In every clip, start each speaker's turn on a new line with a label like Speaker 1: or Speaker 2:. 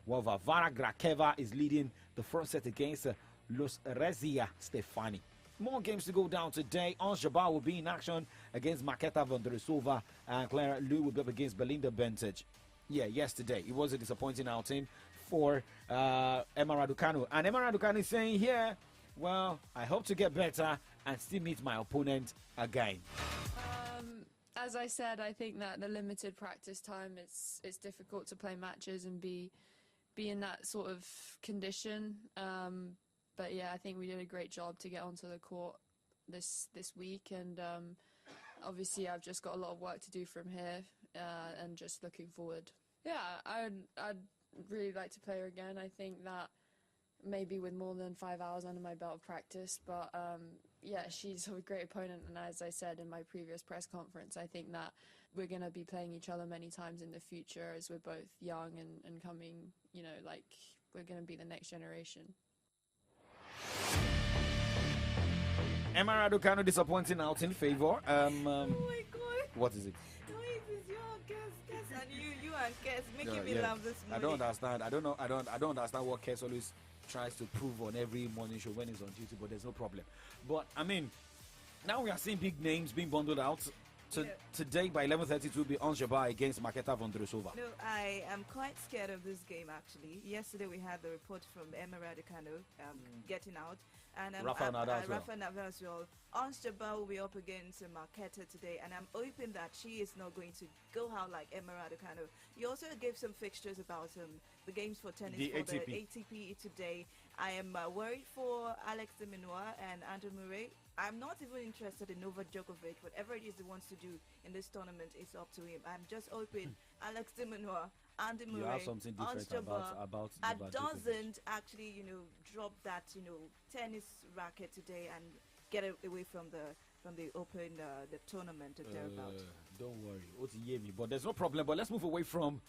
Speaker 1: while Varvara Grakeva is leading the first set against Los Rezia Stefani. More games to go down today. Ons Jabbar will be in action against Marketa Vondrousova, and Clara Liu will be up against Belinda Bencic. Yeah, yesterday it was a disappointing outing for Emma Raducanu. And Emma Raducanu is saying here, well, I hope to get better and still meet my opponent again.
Speaker 2: As I said, I think that the limited practice time, it's difficult to play matches and be in that sort of condition. But yeah, I think we did a great job to get onto the court this week, and obviously I've just got a lot of work to do from here, and just looking forward. Yeah, I'd really like to play her again. I think that maybe with more than 5 hours under my belt of practice, but yeah, she's a great opponent, and as I said in my previous press conference, I think that we're going to be playing each other many times in the future as we're both young and coming, you know, like we're going to be the next generation.
Speaker 1: Emma Raducanu disappointing out in favor.
Speaker 3: Oh my God!
Speaker 1: What is it?
Speaker 3: No, it is your guess, and you and Kes making me laugh this morning.
Speaker 1: I don't understand. I don't understand what Kes always tries to prove on every morning show when he's on duty, but there's no problem. But I mean, now we are seeing big names being bundled out. Today by 11:30 it will be Ons Jabbar against Marketa Vondrousova.
Speaker 3: No, I am quite scared of this game actually. Yesterday we had the report from Emma Raducanu getting out, and
Speaker 1: Rafa
Speaker 3: Nadal as well. Ons Jabbar will be up against Marketa today, and I'm hoping that she is not going to go out like Emma Raducanu. You also gave some fixtures about the games for tennis
Speaker 1: the
Speaker 3: for
Speaker 1: ATP.
Speaker 3: the ATP today. I am worried for Alex de Minaur and Andrew Murray. I'm not even interested in Novak Djokovic. Whatever it is he wants to do in this tournament is up to him. I'm just hoping Alex de Minaur, Andy Murray,
Speaker 1: You have something different about Novak
Speaker 3: doesn't actually, drop that, tennis racket today and get away from the open the tournament and thereabouts.
Speaker 1: Don't worry, but there's no problem. But let's move away from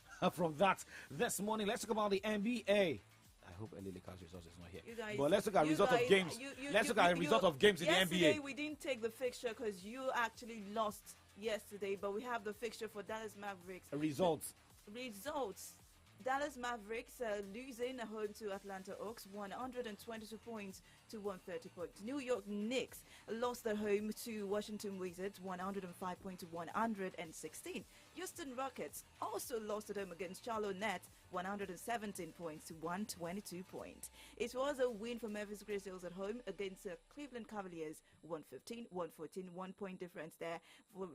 Speaker 1: that this morning. Let's talk about the NBA. I hope LA Lakers result is not here. But let's look at result of games. Let's look at result of games in the NBA.
Speaker 3: Yesterday we didn't take the fixture because you actually lost yesterday, but we have the fixture for Dallas Mavericks.
Speaker 1: Results.
Speaker 3: Dallas Mavericks losing at home to Atlanta Hawks, 122 points to 130 points. New York Knicks lost at home to Washington Wizards, 105 points to 116. Houston Rockets also lost at home against Charlotte Nets, 117 points to 122 points. It was a win for Memphis Grizzlies at home against Cleveland Cavaliers, 115, 114, 1 point difference there.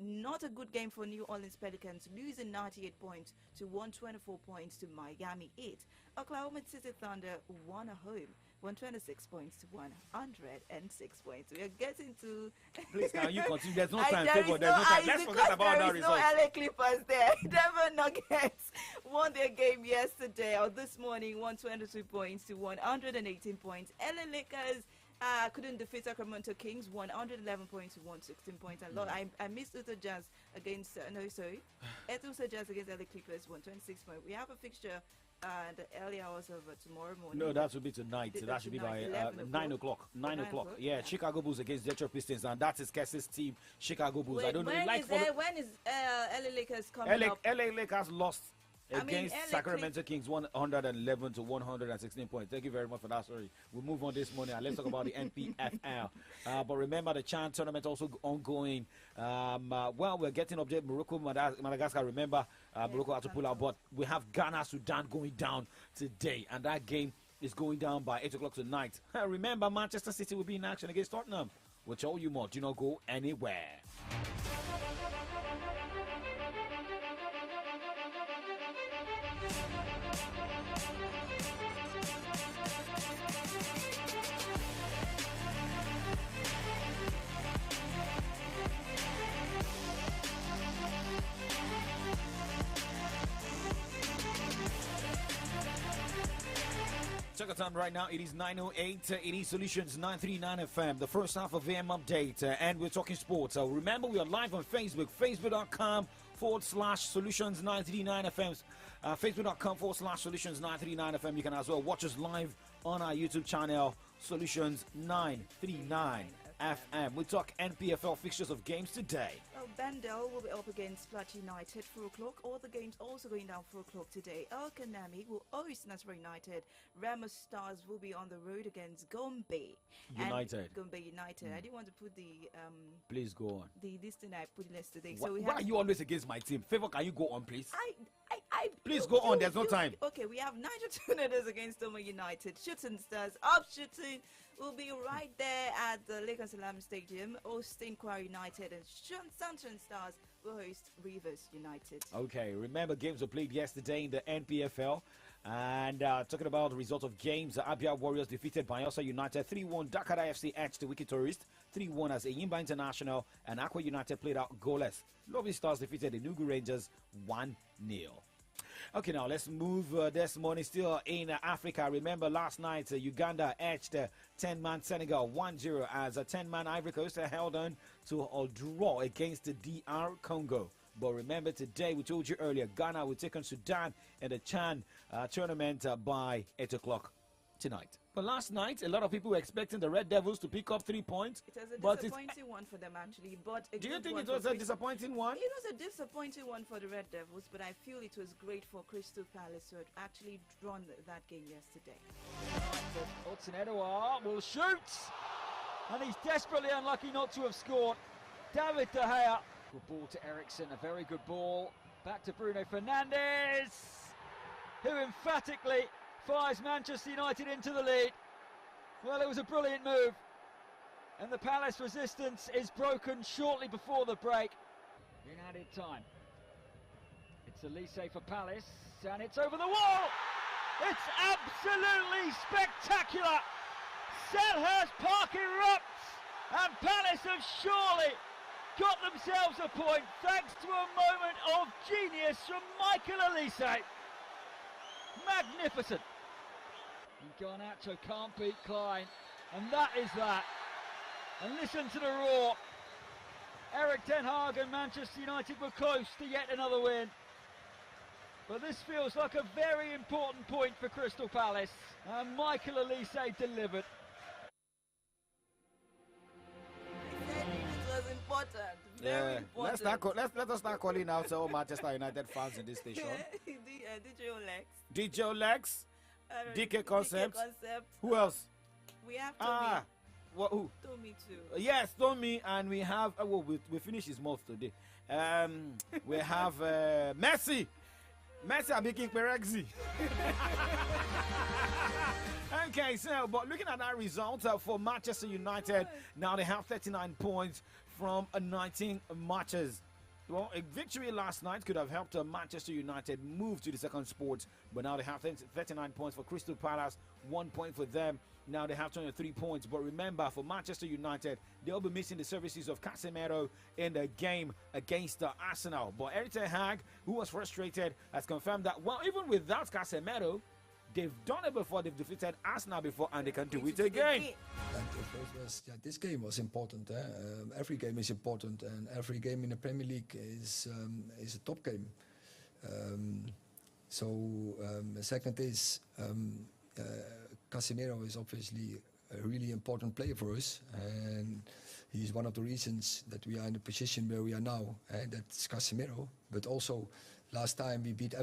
Speaker 3: Not a good game for New Orleans Pelicans, losing 98 points to 124 points to Miami Heat. Oklahoma City Thunder won at home, 126 points to 106 points. We are getting to...
Speaker 1: Please, can you continue? There's no time. There's no time. Let's forget about that result.
Speaker 3: There is no LA Clippers there. Denver Nuggets won their game yesterday or this morning, 122 points to 118 points. LA Lakers couldn't defeat Sacramento Kings, 111 points to 116 points. And I missed Utah Jazz against Utah Jazz against LA Clippers, 126 points. We have a fixture the early hours of tomorrow morning.
Speaker 1: No, that should be tonight. That should be by 9 o'clock. 9 o'clock. Yeah, Chicago Bulls against Detroit Pistons, and that is Kes's team, Chicago Bulls.
Speaker 3: Wait,
Speaker 1: I don't know.
Speaker 3: When is LA Lakers coming up?
Speaker 1: LA Lakers lost against Sacramento Kings, 111 to 116 points. Thank you very much for that story. We'll move on this morning and let's talk about the NPFL. But remember, the Chan tournament also ongoing. We're getting update Morocco, Madagascar. Remember, Morocco had to pull out, but we have Ghana, Sudan going down today, and that game is going down by 8 o'clock tonight. Remember, Manchester City will be in action against Tottenham. We'll tell you more. Do not go anywhere. Check out time right now. It is 9:08. It is Solutions 939 FM. The first half of AM update, and we're talking sports. Remember, we are live on Facebook. Facebook.com/Solutions 939 FM. Facebook.com/Solutions 939 FM. You can as well watch us live on our YouTube channel, Solutions 939 FM. We talk NPFL fixtures of games today.
Speaker 3: Bendel will be up against Plateau United 4 o'clock. All the games also going down 4 o'clock today. El Kanami will host Nasra United. Ramos Stars will be on the road against Gombe
Speaker 1: United.
Speaker 3: Gombe United. I didn't want to put the
Speaker 1: Please go on.
Speaker 3: this thing I put yesterday.
Speaker 1: Why,
Speaker 3: So we
Speaker 1: why
Speaker 3: have.
Speaker 1: are you always against my team? Favor, can you go on, please? Please
Speaker 3: you-
Speaker 1: go on,
Speaker 3: you-
Speaker 1: there's no
Speaker 3: you-
Speaker 1: time.
Speaker 3: Okay, we have Niger Tornadoes against Doma United. Shooting Stars up shooting will be right there at the Lake and Salam Stadium. Hosting Kwara United and Sunshine Stars will host Rivers United.
Speaker 1: Okay, remember games were played yesterday in the NPFL. And talking about the result of games, Abia Warriors defeated Bayelsa United 3-1. Dakar FC edged the Wiki Tourist 3-1 as Eyimba International and Aqua United played out goalless. Lovely Stars defeated the Nugu Rangers 1-0. Okay, now let's move this morning still in Africa. Remember last night Uganda edged 10-man Senegal 1-0 as a 10-man Ivory Coast held on to a draw against the DR Congo. But remember today, we told you earlier, Ghana will take on Sudan in the Chan tournament by 8 o'clock tonight. But last night, a lot of people were expecting the Red Devils to pick up 3 points.
Speaker 3: It was a
Speaker 1: but
Speaker 3: disappointing one for them actually, but a
Speaker 1: do you
Speaker 3: good
Speaker 1: think
Speaker 3: one
Speaker 1: it
Speaker 3: for
Speaker 1: was a
Speaker 3: Crystal-
Speaker 1: disappointing one?
Speaker 3: It was a disappointing one for the Red Devils, but I feel it was great for Crystal Palace who had actually drawn that game yesterday.
Speaker 4: Hudson Edouard will shoot, and he's desperately unlucky not to have scored. David De Gea, good ball to Ericsson, a very good ball. Back to Bruno Fernandes, who emphatically fires Manchester United into the lead. Well, it was a brilliant move, and the Palace resistance is broken shortly before the break. In added time, it's Elise for Palace, and it's over the wall. It's absolutely spectacular. Selhurst Park erupts, and Palace have surely got themselves a point thanks to a moment of genius from Michael Elise. Magnificent. And Garnacho can't beat Klein, and that is that. And listen to the roar. Eric Ten Hag and Manchester United were close to yet another win. But this feels like a very important point for Crystal Palace, and Michael Elise delivered.
Speaker 3: He said it was important. Very important.
Speaker 1: Let us start calling out all Manchester United fans in this station.
Speaker 3: DJ Olex.
Speaker 1: DJ Olex, DK Concept.
Speaker 3: Concept.
Speaker 1: Who else?
Speaker 3: We have Tommy.
Speaker 1: Who?
Speaker 3: Tommy too.
Speaker 1: Yes, Tommy, and we have. Well, we finished his month today. We have Messi. Messi are making Perexi. Okay, so but looking at that result for Manchester United, now they have 39 points from 19 matches. Well, a victory last night could have helped Manchester United move to the second spot, but now they have 39 points for Crystal Palace, 1 point for them. Now they have 23 points. But remember, for Manchester United, they'll be missing the services of Casemiro in the game against Arsenal. But Erik ten Hag, who was frustrated, has confirmed that, well, even without Casemiro, they've done it before. They've defeated Arsenal before, and they can do it again.
Speaker 5: This game was important. Every game is important, and every game in the Premier League is a top game. The second is Casemiro is obviously a really important player for us, and he's one of the reasons that we are in the position where we are now. That's Casemiro, but also last time we beat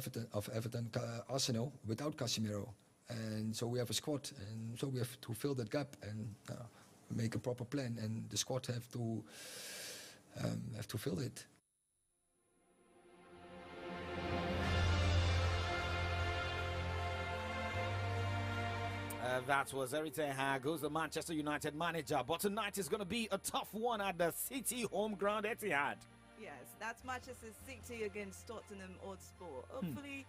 Speaker 5: Arsenal without Casemiro, and so we have a squad, and so we have to fill that gap and make a proper plan, and the squad have to fill it.
Speaker 1: That was Erik ten Hag, who's the Manchester United manager. But tonight is going to be a tough one at the City home ground Etihad.
Speaker 3: Yes, that's Manchester City against Tottenham Hotspur. Hopefully,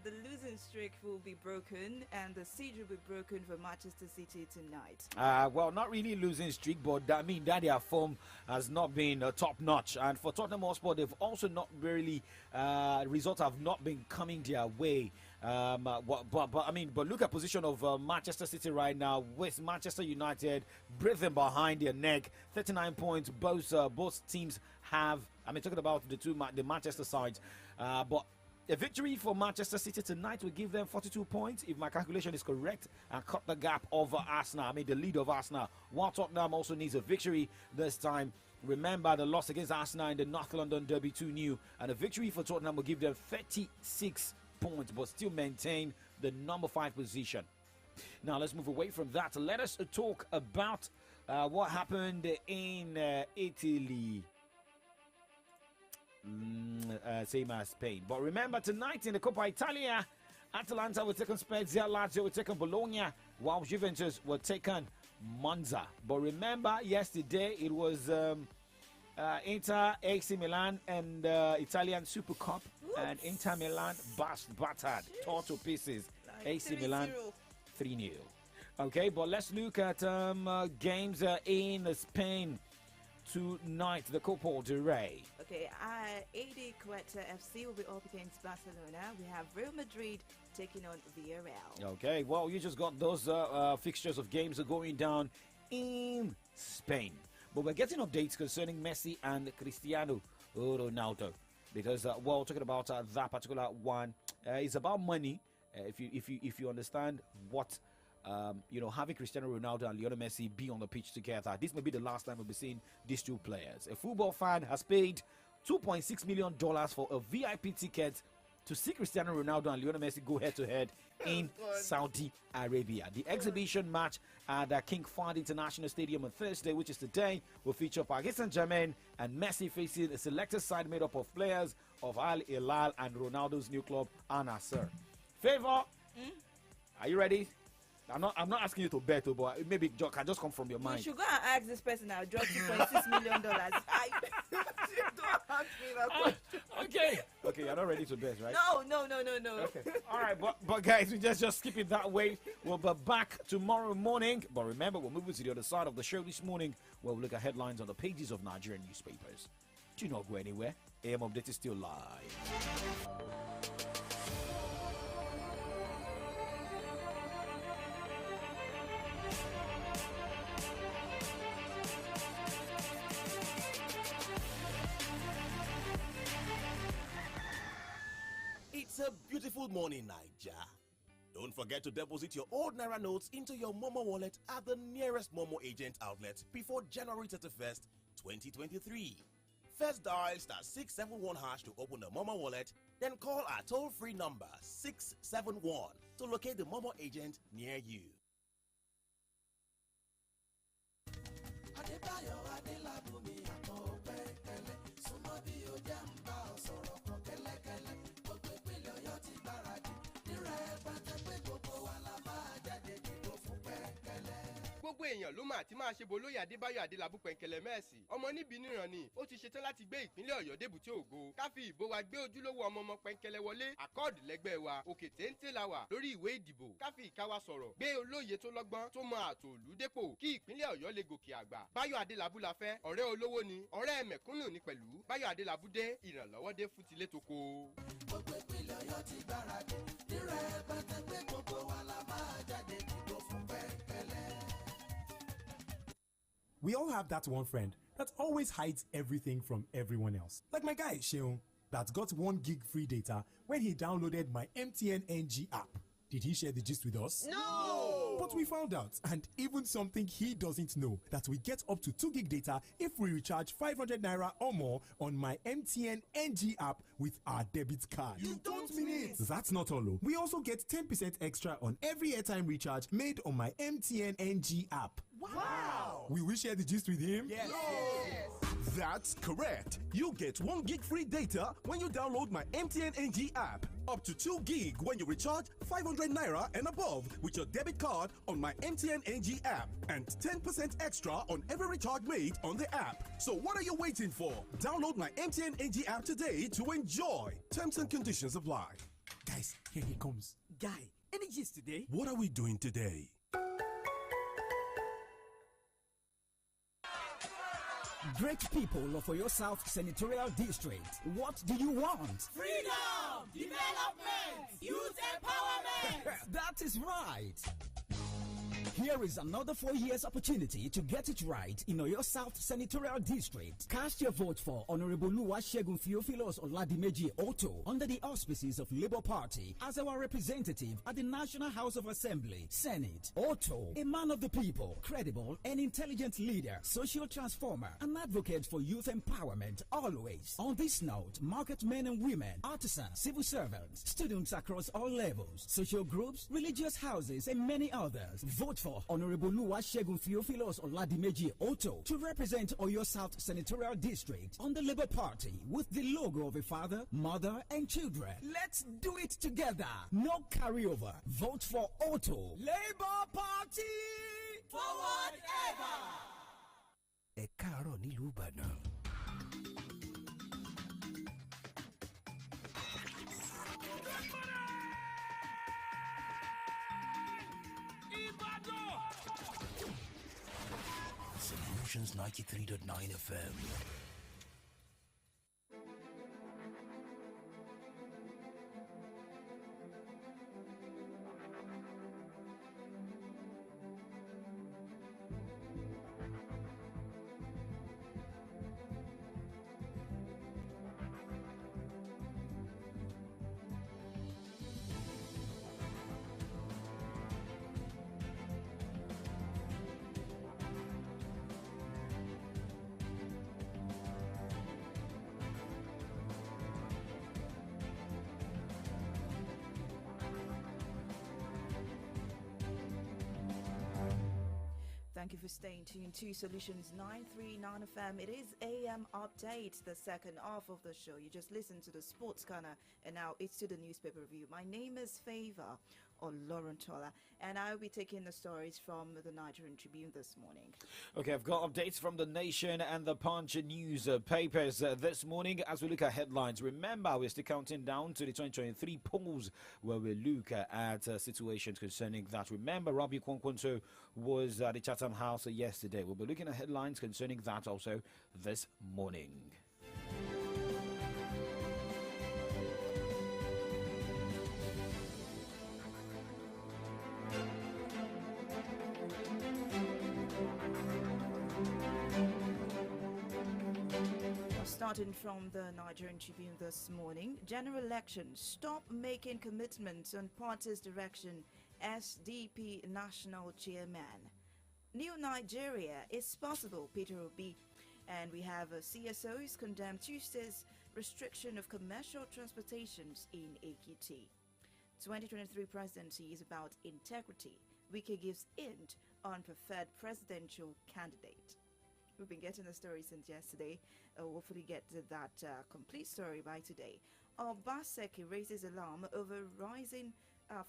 Speaker 3: the losing streak will be broken and the siege will be broken for Manchester City tonight.
Speaker 1: Well, not really losing streak, but that means that their form has not been top notch. And for Tottenham Hotspur, they've also not really results have not been coming their way. But look at position of Manchester City right now with Manchester United breathing behind their neck. 39 points. Both teams have. Talking about the Manchester side, but a victory for Manchester City tonight will give them 42 points, if my calculation is correct, and cut the gap over Arsenal. The lead of Arsenal. While Tottenham also needs a victory this time, Remember the loss against Arsenal in the North London Derby 2-0, and a victory for Tottenham will give them 36 points, but still maintain the number 5 position. Now let's move away from that. Let us talk about what happened in Italy. Same as Spain. But remember, tonight in the Coppa Italia, Atalanta will take on Spezia, Lazio will take on Bologna, while Juventus will take on Monza. But remember, yesterday it was Inter, AC Milan, and Italian Super Cup. Oops. And Inter Milan battered, tore to pieces. Like AC Milan 3-0. Okay, but let's look at games in Spain tonight. The Copa del Rey.
Speaker 3: Okay, AD Quetta FC will be up against Barcelona. We have Real Madrid taking on Villarreal.
Speaker 1: Okay, well, you just got those fixtures of games going down in Spain. But we're getting updates concerning Messi and Cristiano Ronaldo. Because, well, talking about that particular one, it's about money. If you understand what having Cristiano Ronaldo and Lionel Messi be on the pitch together, this may be the last time we'll be seeing these two players. A football fan has paid $2.6 million for a VIP ticket to see Cristiano Ronaldo and Lionel Messi go head-to-head in Saudi Arabia. The exhibition match at the King Fahd International Stadium on Thursday, which is today, will feature Paris Saint-Germain and Messi facing a selected side made up of players of Al Hilal and Ronaldo's new club, Al Nassr. Favor, are you ready? I'm not asking you to bet, but maybe it can just come from your mind.
Speaker 3: You should go and ask this person. I'll drop $2.6 million. Don't ask me that question.
Speaker 1: Okay, you're not ready to bet, right?
Speaker 3: No.
Speaker 1: Okay. All right, but guys, we just keep it that way. We'll be back tomorrow morning. But remember, we're moving to the other side of the show this morning, where we'll look at headlines on the pages of Nigerian newspapers. Do not go anywhere. AM Update is still live.
Speaker 6: It's a beautiful morning, Nigeria. Don't forget to deposit your old Naira notes into your Momo wallet at the nearest Momo agent outlet before January 31st, 2023. First dial *671# to open the Momo wallet, then call our toll-free number 671 to locate the Momo agent near you.
Speaker 7: gbogbo èèyàn ló máa ti máa ṣe bolóyè Adébáyọ̀ Adélabú Pẹ̀nkẹ̀lẹ̀ Mẹ́ẹ̀sì ọmọ níbi níran ni ó ti ṣetán láti gbé ìpínlẹ̀ Ọ̀yọ́ débùté ògo ká fi ìbò wa gbé ojúlówó ọmọ Pẹ̀nkẹ̀lẹ̀ wọlé àkọọdù lẹ́gbẹ́ wa òkè téńté la wà lórí ìwé ìdìbò ká fi ìka wa sọ̀rọ̀ gbé olóye tó lọ́gbọ́n tó mọ àtòlú dépò kí ìpínlẹ̀ Ọ̀yọ́ lè gòkè àgbà. Báyọ̀ Adélabú la fẹ́, ọ̀rẹ́ olówó ni, ọ̀rẹ́ mẹ̀kúnnù ni pẹ̀lú. Báyọ̀ Adélabú dé, ìrànlọ́wọ́ dé fún tilé toko.
Speaker 8: gbogbo ìpínlẹ̀ Ọ̀yọ́ ti gbáradì nírẹ̀ pátá pé gbogbo wa la máa jáde dìbò fún Pẹ̀nkẹ̀lẹ̀.
Speaker 9: We all have that one friend that always hides everything from everyone else. Like my guy, Sheon, that got 1 gig free data when he downloaded my MTN NG app. Did he share the gist with us?
Speaker 8: No!
Speaker 9: But we found out, and even something he doesn't know, that we get up to 2 gig data if we recharge 500 Naira or more on my MTN NG app with our debit card.
Speaker 8: You don't mean it!
Speaker 9: That's not all, though. We also get 10% extra on every airtime recharge made on my MTN NG app.
Speaker 8: Wow!
Speaker 9: Will we share the gist with him?
Speaker 8: Yes!
Speaker 10: That's correct. You get 1 gig free data when you download my MTN NG app. Up to 2 gig when you recharge 500 Naira and above with your debit card on my MTN NG app. And 10% extra on every recharge made on the app. So what are you waiting for? Download my MTN NG app today to enjoy. Terms and conditions apply.
Speaker 9: Guys, here he comes.
Speaker 8: Guy, any gist today?
Speaker 10: What are we doing today?
Speaker 11: Great people of Oyo South Senatorial District, what do you want?
Speaker 8: Freedom! Development! Youth empowerment!
Speaker 11: That is right! Here is another 4 years opportunity to get it right in Oyo South Senatorial District. Cast your vote for Honorable Oluwasegun Theophilos Oladimeji Otto under the auspices of Labour Party as our representative at the National House of Assembly, Senate. Otto, a man of the people, credible and intelligent leader, social transformer, an advocate for youth empowerment, always. On this note, market men and women, artisans, civil servants, students across all levels, social groups, religious houses, and many others. Vote for Honorable Oluwasegun Theophilos Oladimeji Otto to represent Oyo South Senatorial District on the Labour Party with the logo of a father, mother, and children. Let's do it together. No carryover. Vote for Otto. Labour Party!
Speaker 8: Forward ever!
Speaker 12: Ẹ káàárọ̀ nílùú Ìbàdàn. Solutions 93.9 FM.
Speaker 3: Thank you for staying tuned to Solutions 939 FM. It is AM Update, the second half of the show. You just listened to the Sports Corner, and now it's to the newspaper review. My name is Favor Olorontola, and I'll be taking the stories from the Nigerian Tribune this morning.
Speaker 1: Okay, I've got updates from the Nation and the Punch news papers this morning as we look at headlines. Remember, we're still counting down to the 2023 polls where we look at situations concerning that. Remember, Robbie Kwankwanso was at the Chatham House yesterday. We'll be looking at headlines concerning that also this morning.
Speaker 3: Starting from the Nigerian Tribune this morning, general election, stop making commitments on party's direction, SDP National Chairman. New Nigeria is possible, Peter Obi. And we have CSOs condemn Tuesday's restriction of commercial transportations in Ekiti. 2023 presidency is about integrity. Wike gives hint on preferred presidential candidate. We've been getting the story since yesterday. We'll hopefully get to that complete story by today. Obaseki raises alarm over rising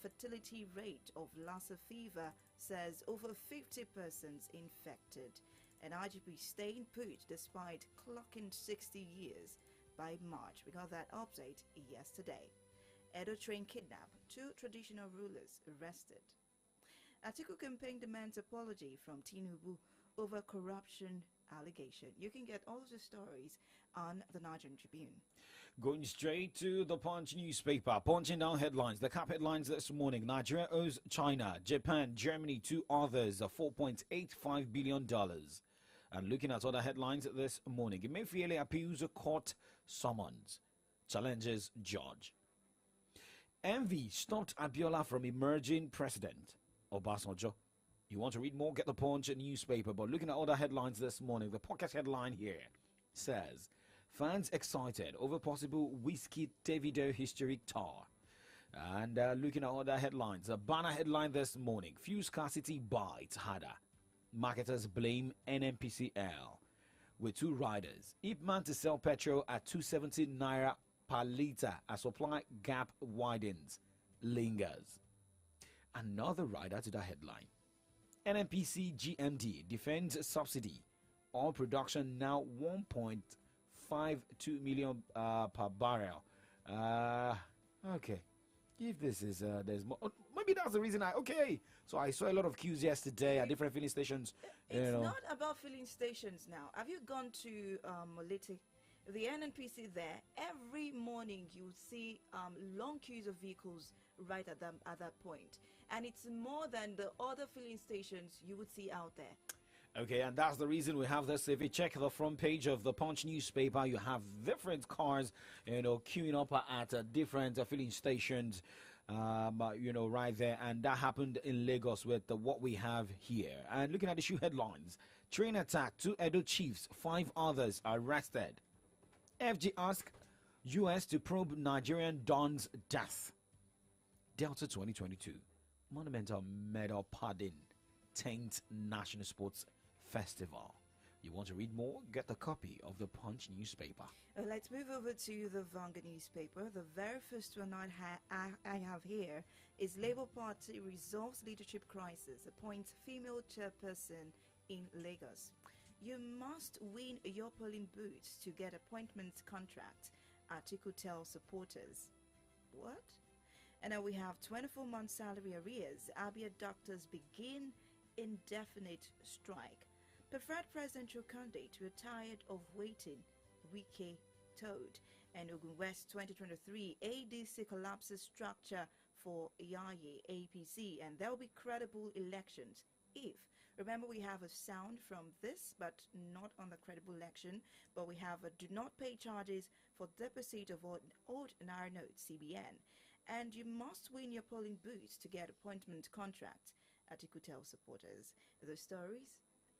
Speaker 3: fertility rate of Lassa fever, says over 50 persons infected. And IGP staying put despite clocking 60 years by March. We got that update yesterday. Edo train kidnap, 2 traditional rulers arrested. Atiku campaign demands apology from Tinubu over corruption allegation. You can get all of the stories on the Nigerian Tribune.
Speaker 1: Going straight to the Punch newspaper, punching down headlines. The cap headlines this morning: Nigeria owes China, Japan, Germany, 2 others, $4.85 billion. And looking at other headlines this morning, Emefiele appeals a court summons, challenges judge. Envy stopped Abiola from emerging president. Obasanjo. You want to read more? Get the Punch newspaper. But looking at other headlines this morning, the pocket headline here says, fans excited over possible Whiskey Davido historic tour. And looking at other headlines, a banner headline this morning, fuel scarcity bites harder. Marketers blame NNPCL with 2 riders. Ipman to sell petrol at 270 naira per litre as supply gap widens, lingers. Another rider to the headline. NNPC GMD defends subsidy. Oil production now 1.52 million per barrel. Okay. If this is, there's more. Maybe that's the reason So I saw a lot of queues yesterday at different filling stations.
Speaker 3: It's not about filling stations now. Have you gone to Molete? The NNPC there, every morning you see long queues of vehicles right at that point. and it's more than the other filling stations you would see out there.
Speaker 1: Okay, and that's the reason we have this. If you check the front page of the Punch newspaper, you have different cars, queuing up at different filling stations, right there. And that happened in Lagos with what we have here. And looking at the shoe headlines, train attack, 2 Edo chiefs, 5 others arrested. FG ask U.S. to probe Nigerian Don's death. Delta 2022, monumental medal pardon, 10th National Sports Festival. You want to read more? Get a copy of the Punch newspaper.
Speaker 3: Let's move over to the Vanguard newspaper. The very first one I have here is Labour Party resolves leadership crisis, appoints female chairperson in Lagos. You must win your polling booth to get appointments contract, Atiku tells supporters. What? And now we have 24-month salary arrears. Abia doctors begin indefinite strike. Preferred presidential candidate were tired of waiting, Wike told. And Ogun West 2023 ADC collapses structure for Yayi APC, and there will be credible elections if. Remember, we have a sound from this, but not on the credible election. But we have a do not pay charges for deposit of old Naira notes, CBN. And you must win your polling booth to get appointment contract, Atiku tells supporters. The stories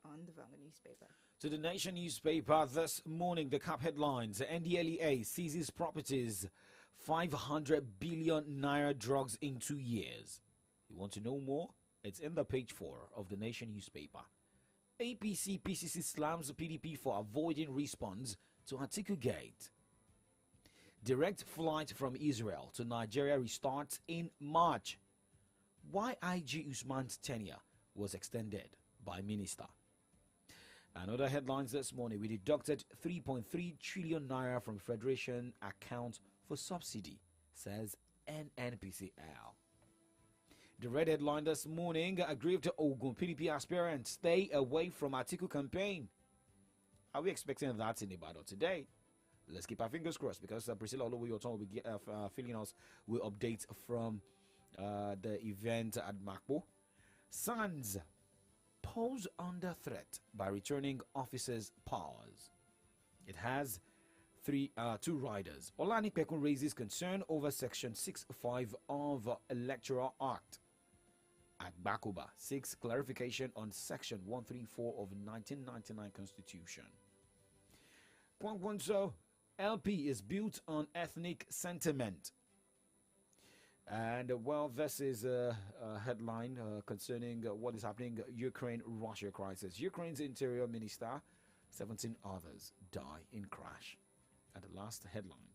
Speaker 3: on the Vanguard newspaper.
Speaker 1: To the Nation newspaper this morning, the cap headlines: NDLEA seizes properties, 500 billion naira drugs in 2 years. You want to know more? It's in the page 4 of the Nation newspaper. APC PCC slams the PDP for avoiding response to Atiku Gate. Direct flight from Israel to Nigeria restarts in March. Why IG Usman's tenure was extended by minister. And other headlines this morning: we deducted 3.3 trillion naira from Federation account for subsidy, says NNPCL. The red headline this morning: aggrieved Ogun PDP aspirants stay away from Atiku campaign. Are we expecting that in Ibadan today? Let's keep our fingers crossed, because Priscilla Olowoyoton will be filling us with updates from the event at Makbo. Sands pose under threat by returning officers' powers. It has two riders. Olani Pekun raises concern over Section 6.5 of Electoral Act. At Bakuba seeks clarification on Section 134 of 1999 Constitution. Kwankwanso LP is built on ethnic sentiment. And this is a headline concerning what is happening: Ukraine-Russia crisis. Ukraine's interior minister, 17 others die in crash. And the last headline: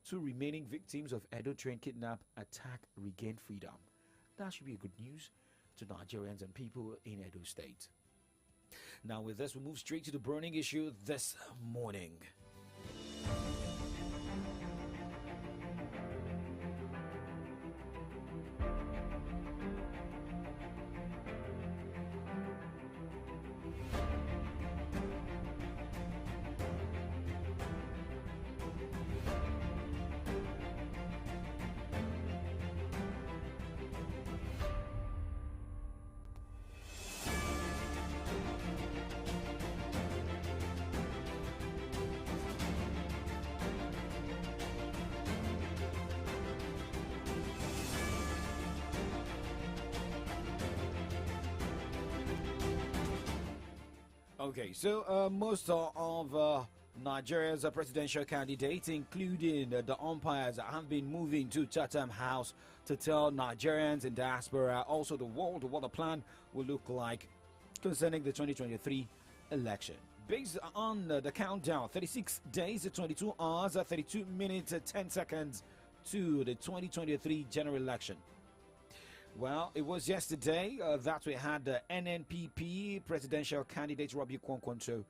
Speaker 1: 2 remaining victims of Edo train kidnap attack regain freedom. That should be a good news to Nigerians and people in Edo State. Now with this, we move straight to the burning issue this morning. Okay, so most of Nigeria's presidential candidates, including the umpires, have been moving to Chatham House to tell Nigerians in diaspora, also the world, what the plan will look like concerning the 2023 election. Based on the countdown, 36 days, 22 hours, 32 minutes, 10 seconds to the 2023 general election. Well, it was yesterday that we had the NNPP presidential candidate Robbie Kwankwanso.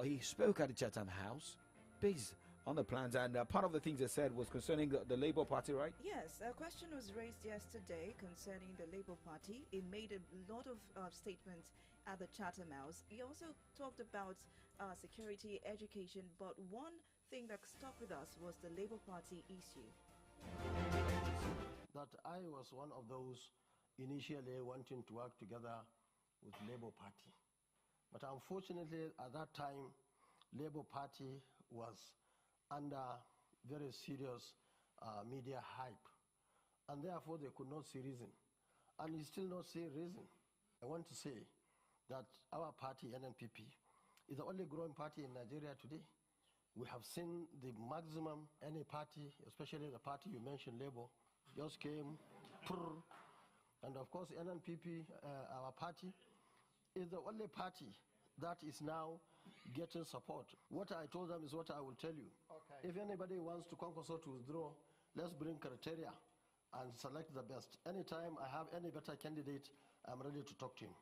Speaker 1: He spoke at the Chatham House based on the plans, and part of the things he said was concerning the Labour Party, right?
Speaker 3: Yes, a question was raised yesterday concerning the Labour Party. He made a lot of statements at the Chatham House. He also talked about security, education, but one thing that stuck with us was the Labour Party issue.
Speaker 13: That I was one of those initially wanting to work together with Labour Party. But unfortunately, at that time, Labour Party was under very serious media hype, and therefore they could not see reason. And you still not see reason. I want to say that our party, NNPP, is the only growing party in Nigeria today. We have seen the maximum any party, especially the party you mentioned, Labour, just came, and of course NNPP, our party, is the only party that is now getting support. What I told them is what I will tell you. Okay. If anybody wants to conquer or to withdraw, let's bring criteria and select the best. Anytime I have any better candidate, I'm ready to talk to him.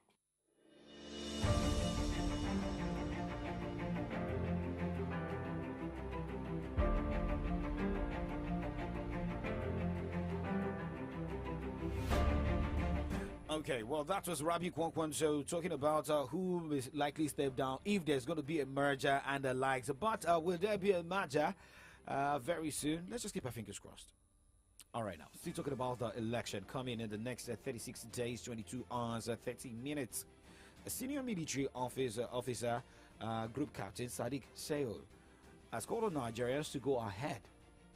Speaker 1: Okay, well, that was Rabi Kwankwanso talking about who is likely step down if there's going to be a merger and the likes. But will there be a merger very soon? Let's just keep our fingers crossed. All right, now, still talking about the election coming in the next 36 days, 22 hours, 30 minutes. A senior military officer, Group Captain Sadiq Seo, has called on Nigerians to go ahead.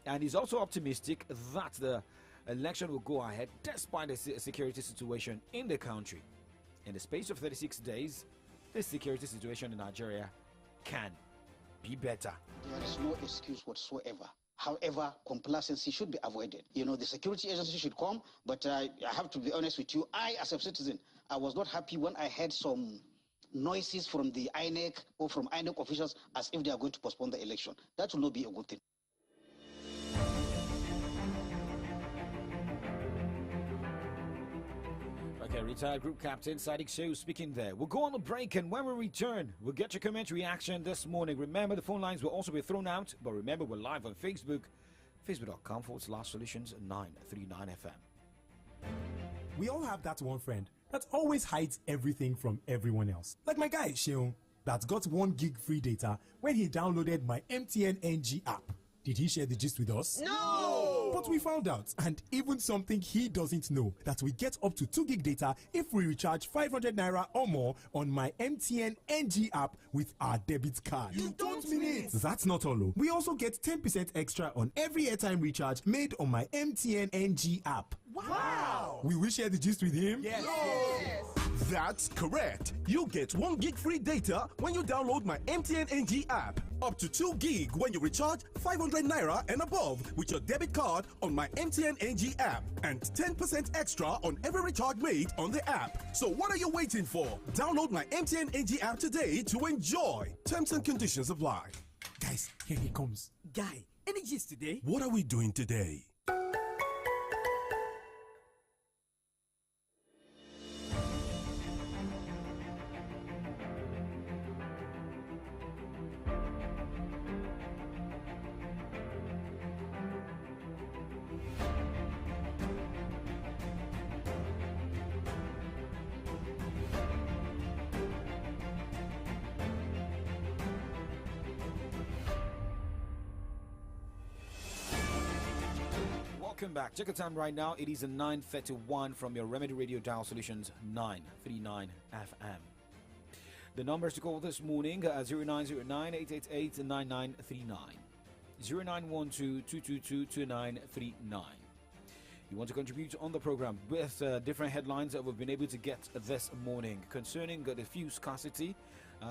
Speaker 1: And he's also optimistic that the election will go ahead despite the security situation in the country. In the space of 36 days, the security situation in Nigeria can be better.
Speaker 14: There is no excuse whatsoever. However, complacency should be avoided. You know, the security agency should come, but I have to be honest with you. I, as a citizen, I was not happy when I heard some noises from the INEC or from INEC officials as if they are going to postpone the election. That will not be a good thing.
Speaker 1: Okay, retired Group Captain Sadiq Shehu speaking there. We'll go on a break, and when we return, we'll get your comment reaction this morning. Remember, the phone lines will also be thrown out, but remember, we're live on Facebook, facebook.com/solutions939FM.
Speaker 9: We all have that one friend that always hides everything from everyone else. Like my guy, Sheon, that got 1 gig free data when he downloaded my MTN NG app. Did he share the gist with us?
Speaker 8: No!
Speaker 9: But we found out, and even something he doesn't know, that we get up to 2 gig data if we recharge 500 naira or more on my MTN NG app with our debit card.
Speaker 8: You don't mean it!
Speaker 9: That's not all. We also get 10% extra on every airtime recharge made on my MTN NG app.
Speaker 8: Wow!
Speaker 9: Will we share the gist with him?
Speaker 8: Yes!
Speaker 10: That's correct. You get 1 gig free data when you download my MTN NG app. Up to 2 gig when you recharge 500 naira and above with your debit card on my MTN NG app. And 10% extra on every recharge made on the app. So what are you waiting for? Download my MTN NG app today to enjoy. Terms and conditions apply.
Speaker 9: Guys, here he comes.
Speaker 11: Guy, any gist today?
Speaker 10: What are we doing today?
Speaker 1: Welcome back. Check the time right now. It is a 9:31 from your Remedy Radio Dial Solutions 939 FM. The numbers to call this morning are 0909-888-9939, 0912-222-2939. You want to contribute on the program with different headlines that we've been able to get this morning concerning the fuel scarcity.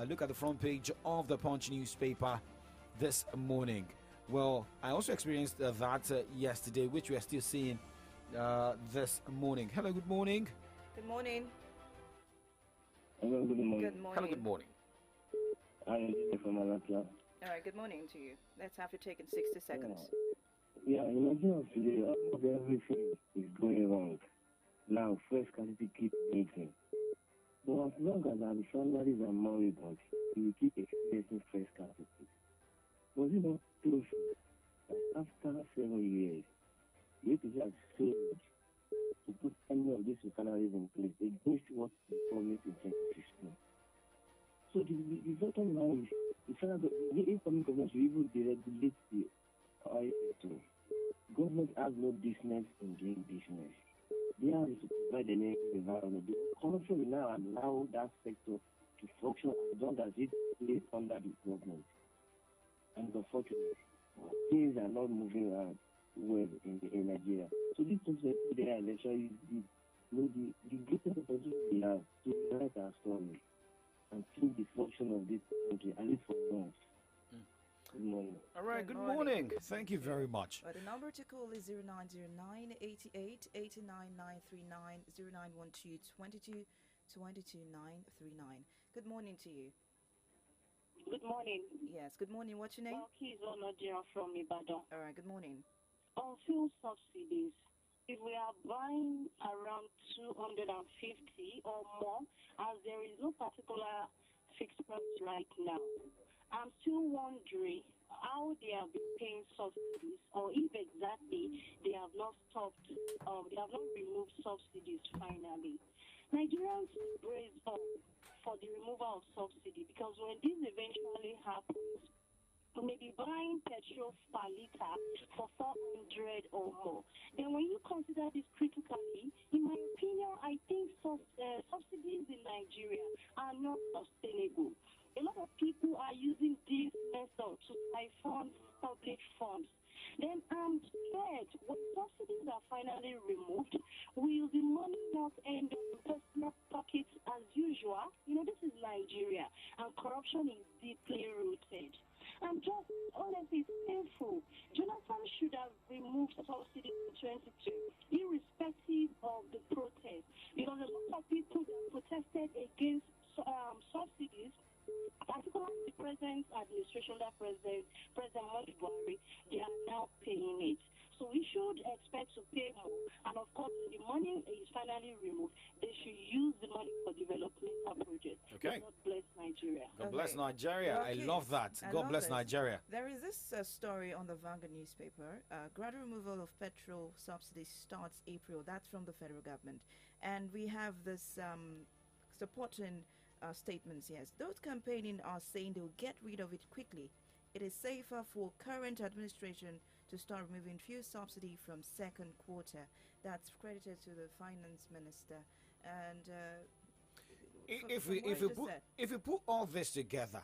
Speaker 1: Look at the front page of the Punch newspaper this morning. Well, I also experienced that yesterday, which we are still seeing this morning. Hello, good morning.
Speaker 3: Good morning.
Speaker 15: Hello, good morning.
Speaker 3: Good morning.
Speaker 1: Hello, good morning.
Speaker 15: I'm from Alapia.
Speaker 3: All right, good morning to you. Let's have you take in 60 seconds.
Speaker 15: Yeah, in Nigeria today, almost everything is going wrong. Now, first scarcity keep meeting. But as long as our salaries are moribund, we will keep experiencing first scarcity. Was it not true that after 7 years, the APC has failed to put any of these refineries in place against what they promised in 2016? So the bottom line is the incoming government should even deregulate the oil sector. Government has no business in doing business. They have to provide the necessary environment. The country will now allow that sector to function as long as it is under the government. And unfortunately, things are not moving around well in Nigeria. So this 2023 election is the greatest opportunity we have to write our story and see the function of this country, at least for once. Good morning.
Speaker 1: All right, good morning. Thank you very much.
Speaker 3: The number to call is 0909 88 89 939 0912 22 22 939. Good morning to you.
Speaker 16: Good morning.
Speaker 3: Yes, good morning. What's your name?
Speaker 16: Keys Onodia from Ibadan.
Speaker 3: All right, good morning.
Speaker 16: On fuel subsidies, if we are buying around 250 or more, as there is no particular fixed price right now, I'm still wondering how they have been paying subsidies, or if exactly they have not stopped, they have not removed subsidies finally. Nigerians raise up for the removal of subsidy, because when this eventually happens, we may be buying petrol per liter for 400 or more. Then when you consider this critically, in my opinion, I think subsidies in Nigeria are not sustainable. A lot of people are using this method to siphon public funds. Then I'm scared when subsidies are finally removed, will the money not end up in personal pockets as usual? You know, this is Nigeria, and corruption is deeply rooted. And just honestly, it's painful. Jonathan should have removed subsidy in 2022, irrespective of the protest, because a lot of people that protested against subsidies, particularly the present administration, that President Muhammadu Buhari, they are now paying it. So we should expect to pay more. And of course, the money is finally removed. They should use the money for developmental projects.
Speaker 1: Okay.
Speaker 16: God bless Nigeria.
Speaker 1: God bless Nigeria. I love that. God bless Nigeria.
Speaker 3: There is this story on the Vanguard newspaper. Gradual removal of petrol subsidies starts April. That's from the federal government. And we have this supporting statements, yes. Those campaigning are saying they'll get rid of it quickly. It is safer for current administration to start removing fuel subsidy from second quarter. That's credited to the finance minister. And
Speaker 1: if we put all this together,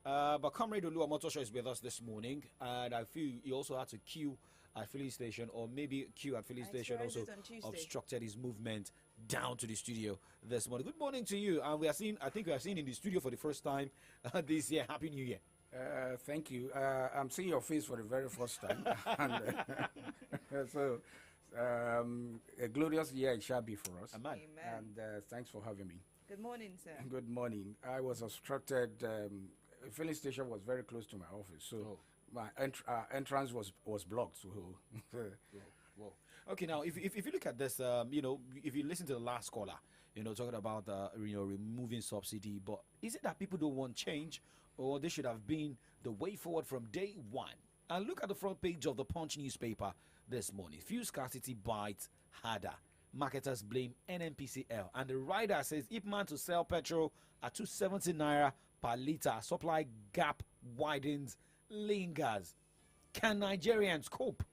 Speaker 1: but Comrade Oluwa Motosho is with us this morning, and I feel he also had to queue at filling station, or maybe queue at filling station also obstructed his movement down to the studio this morning. Good morning to you. And I think we are seeing in the studio for the first time this year. Happy New Year.
Speaker 17: Thank you. I'm seeing your face for the very first time. So, a glorious year it shall be for us.
Speaker 3: Amen.
Speaker 17: And thanks for having me.
Speaker 3: Good morning, sir.
Speaker 17: Good morning. I was obstructed. The filling station was very close to my office, so my entrance was blocked. So,
Speaker 1: Whoa. Okay, now if you look at this, if you listen to the last caller, talking about removing subsidy, but is it that people don't want change, or this should have been the way forward from day one? And look at the front page of the Punch newspaper this morning. Fuel scarcity bites harder. Marketers blame NNPCL, and the rider says Ipman to sell petrol at 270 naira per litre. Supply gap widens, lingers. Can Nigerians cope?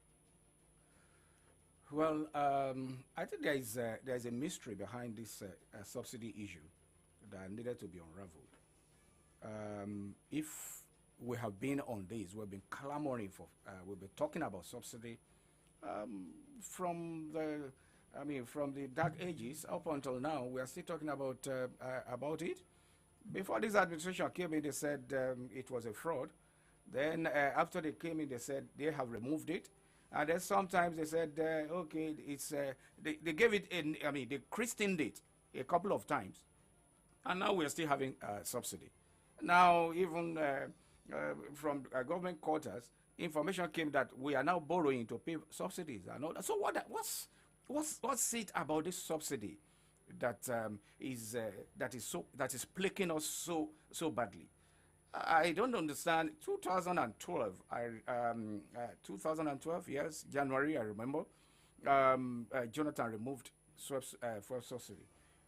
Speaker 17: Well, I think there is a mystery behind this subsidy issue that needed to be unraveled. If we have been on this, we've been clamoring for, we've been talking about subsidy from the dark ages up until now. We are still talking about it. Before this administration came in, they said it was a fraud. Then after they came in, they said they have removed it. And then sometimes they said, okay, it's they gave it they christened it a couple of times, and now we're still having subsidy. Now, even from government quarters, information came that we are now borrowing to pay subsidies and all that. So what's it about this subsidy that is plaguing us so badly? I don't understand. 2012, 2012, yes, January, I remember, Jonathan removed fuel subsidy,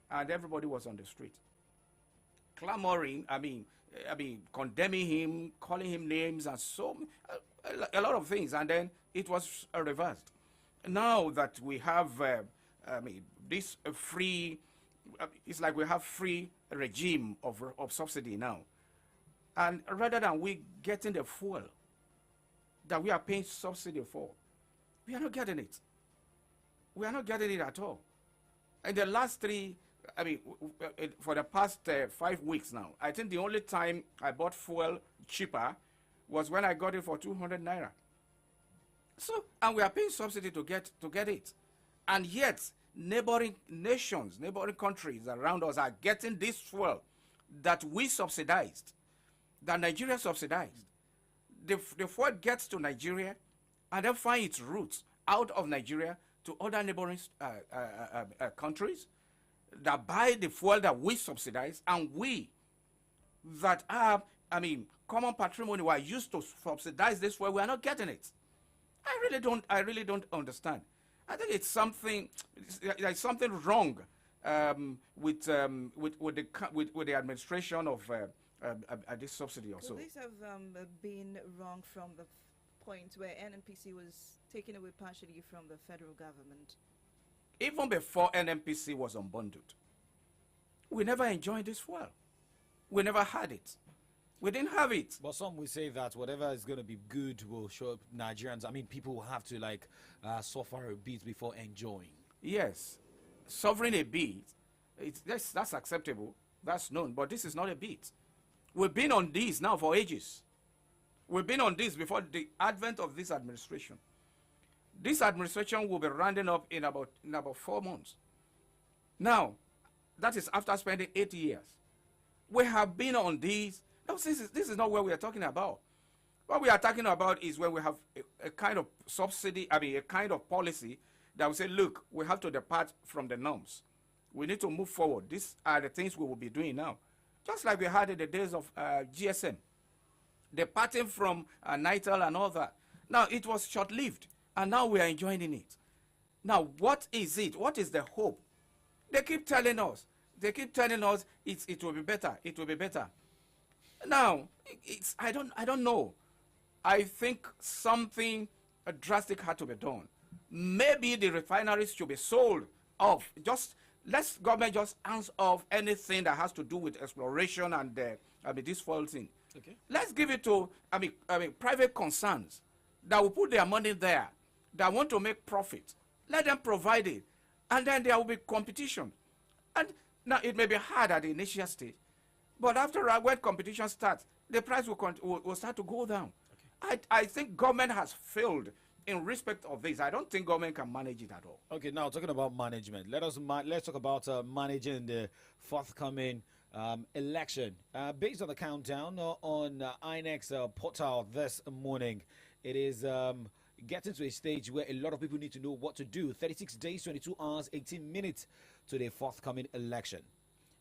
Speaker 17: and everybody was on the street, clamoring. Condemning him, calling him names, and a lot of things. And then it was reversed. Now that we have this free, it's like we have free regime of subsidy now. And rather than we getting the fuel that we are paying subsidy for, we are not getting it. We are not getting it at all. In the last for the past 5 weeks now, I think the only time I bought fuel cheaper was when I got it for 200 naira. So, and we are paying subsidy to get it. And yet, neighboring nations, neighboring countries around us are getting this fuel that we subsidized, that Nigeria subsidized. The fuel gets to Nigeria and then find its routes out of Nigeria to other neighboring countries that buy the fuel that we subsidize, and we that are, common patrimony were used to subsidize this fuel, we are not getting it. I really don't understand. I think it's something, there's something wrong with the administration of this subsidy also.
Speaker 3: Could this have been wrong from the point where NNPC was taken away partially from the federal government?
Speaker 17: Even before NNPC was unbundled, we never enjoyed this fuel. We never had it. We didn't have it.
Speaker 1: But some will say that whatever is going to be good will show up Nigerians. People will have to suffer a bit before enjoying.
Speaker 17: Yes, suffering a bit, that's acceptable. That's known. But this is not a bit. We've been on this now for ages. We've been on this before the advent of this administration. This administration will be rounding up in about 4 months. Now, that is after spending 8 years. We have been on this. No, this is not what we are talking about. What we are talking about is when we have a kind of subsidy, a kind of policy that will say, look, we have to depart from the norms. We need to move forward. These are the things we will be doing now. Just like we had in the days of GSM. Departing from NITEL and all that. Now, it was short-lived, and now we are enjoying it. Now, what is it? What is the hope? They keep telling us it will be better. It will be better. Now, I don't know. I think something drastic had to be done. Maybe the refineries should be sold off. Let government just hands off anything that has to do with exploration and this fuel thing.
Speaker 1: Okay.
Speaker 17: Let's give it to private concerns that will put their money there, that want to make profit. Let them provide it, and then there will be competition. And now it may be hard at the initial stage, but after when competition starts, the price will start to go down. Okay. I think government has failed in respect of this. I don't think government can manage it at all.
Speaker 1: Okay, now talking about management, let's talk about managing the forthcoming election. Based on the countdown on INEC's portal this morning, it is getting to a stage where a lot of people need to know what to do. 36 days, 22 hours, 18 minutes to the forthcoming election.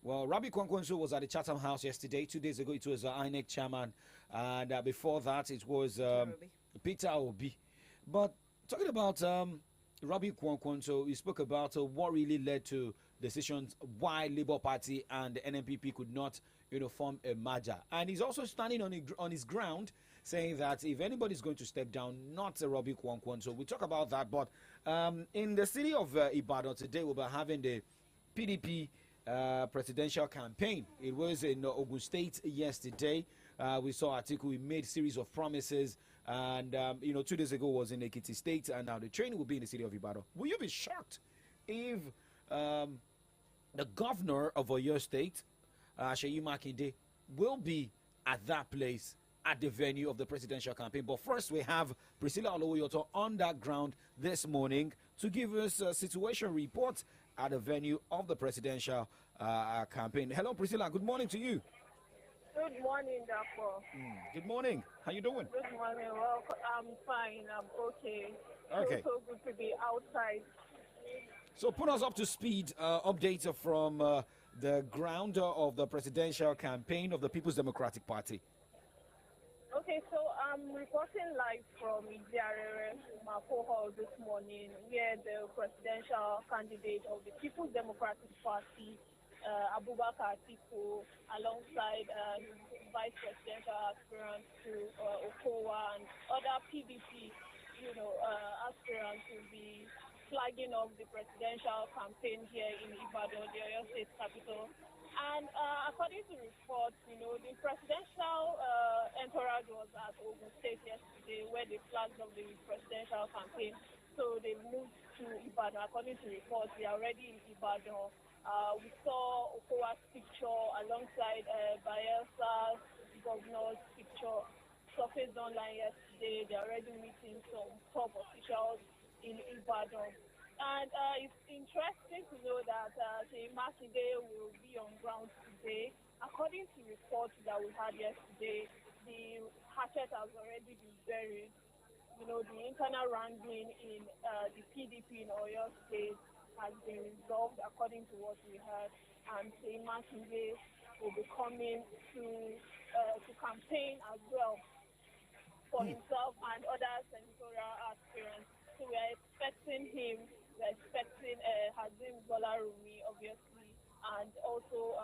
Speaker 1: Well, Rabi Kwankwaso was at the Chatham House yesterday. 2 days ago, it was INEC chairman. And before that, it was Peter Obi. But talking about Rabi Kwankwaso, he spoke about what really led to decisions why Labour Party and the NNPP could not form a merger. And he's also standing on his ground, saying that if anybody's going to step down, not Rabi Kwankwaso. We'll talk about that. But in the city of Ibadan today, we'll be having the PDP presidential campaign. It was in Ogun State yesterday. We saw Atiku. He made a series of promises. And, 2 days ago was in Ekiti State. And now the training will be in the city of Ibadan. Will you be shocked if the governor of Oyo State, Seyi Makinde, will be at that place at the venue of the presidential campaign? But first, we have Priscilla Olowoyoto on that ground this morning to give us a situation report at the venue of the presidential campaign. Hello, Priscilla. Good morning to you.
Speaker 18: Good morning, Dapo.
Speaker 1: Good morning. How you doing?
Speaker 18: Good morning. Well, I'm fine. I'm okay.
Speaker 1: Okay.
Speaker 18: So good to be outside.
Speaker 1: So put us up to speed. Updates from the ground of the presidential campaign of the People's Democratic Party.
Speaker 18: Okay, so I'm reporting live from Idiarere, Mako Hall this morning, where the presidential candidate of the People's Democratic Party, Abubakar Atiku, alongside vice presidential aspirants to Okowa and other PDP, aspirants will be flagging of the presidential campaign here in Ibadan, the Oyo State capital. And according to reports, the presidential entourage was at Ogun State yesterday, where they flagged off the presidential campaign. So they moved to Ibadan. According to reports, they are already in Ibadan. We saw Okowa's picture alongside Bayelsa's governor's picture surfaced online yesterday. They're already meeting some top officials in Ibadan. And it's interesting to know that Sheyi Makinde will be on ground today. According to reports that we had yesterday, the hatchet has already been buried. The internal wrangling in the PDP in Oyo State has been resolved according to what we heard. And Sheyi Makinde will be coming to campaign as well for himself and other senatorial aspirants. So we are expecting him. We're expecting Hazim Bolarumi, obviously, and also